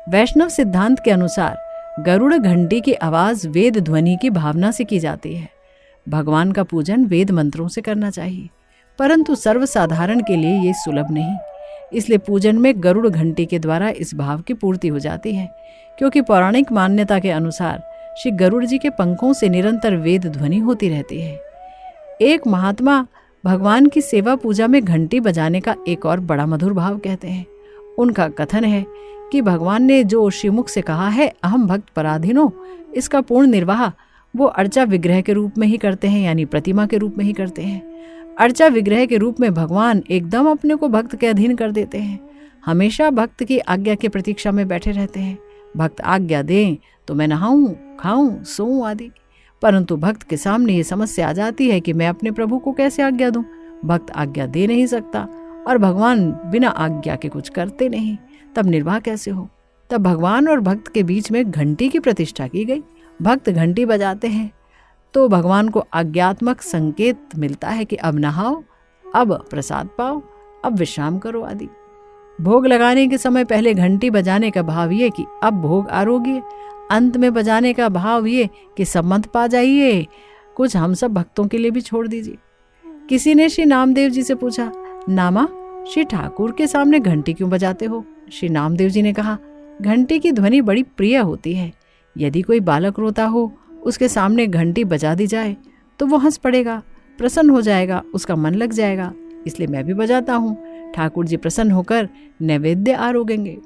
वैष्णव सिद्धांत के अनुसार गरुड़ घंटी की आवाज वेद ध्वनि की भावना से की जाती है। भगवान का पूजन वेद मंत्रों से करना चाहिए, परंतु सर्वसाधारण के लिए ये सुलभ नहीं। इसलिए पूजन में गरुड़ घंटी के द्वारा इस भाव की पूर्ति हो जाती है, क्योंकि पौराणिक मान्यता के अनुसार श्री गरुड़ जी के पंखों से निरंतर वेद ध्वनि होती रहती है। एक महात्मा भगवान की सेवा पूजा में घंटी बजाने का एक और बड़ा मधुर भाव कहते हैं। उनका कथन है कि भगवान ने जो श्रीमुख से कहा है, अहम भक्त पराधीनो, इसका पूर्ण निर्वाह वो अर्चा विग्रह के रूप में ही करते हैं, यानी प्रतिमा के रूप में ही करते हैं। अर्चा विग्रह के रूप में भगवान एकदम अपने को भक्त के अधीन कर देते हैं। हमेशा भक्त की आज्ञा की प्रतीक्षा में बैठे रहते हैं। भक्त आज्ञा दें तो मैं नहाऊं, खाऊं, सोऊं आदि। परंतु भक्त के सामने ये समस्या आ जाती है कि मैं अपने प्रभु को कैसे आज्ञा दूं। भक्त आज्ञा दे नहीं सकता और भगवान बिना आज्ञा के कुछ करते नहीं, तब निर्वाह कैसे हो। तब भगवान और भक्त के बीच में घंटी की प्रतिष्ठा की गई। भक्त घंटी बजाते हैं तो भगवान को आज्ञात्मक संकेत मिलता है कि अब नहाओ, अब प्रसाद पाओ, अब विश्राम करो आदि। भोग लगाने के समय पहले घंटी बजाने का भाव ये कि अब भोग आरोग्य, अंत में बजाने का भाव ये कि सब मत पा जाइए, कुछ हम सब भक्तों के लिए भी छोड़ दीजिए। किसी ने श्री नामदेव जी से पूछा, नामा, श्री ठाकुर के सामने घंटी क्यों बजाते हो? श्री नामदेव जी ने कहा, घंटी की ध्वनि बड़ी प्रिय होती है। यदि कोई बालक रोता हो, उसके सामने घंटी बजा दी जाए तो वो हंस पड़ेगा, प्रसन्न हो जाएगा, उसका मन लग जाएगा, इसलिए मैं भी बजाता हूँ। ठाकुर जी प्रसन्न होकर नैवेद्य आरोगेंगे।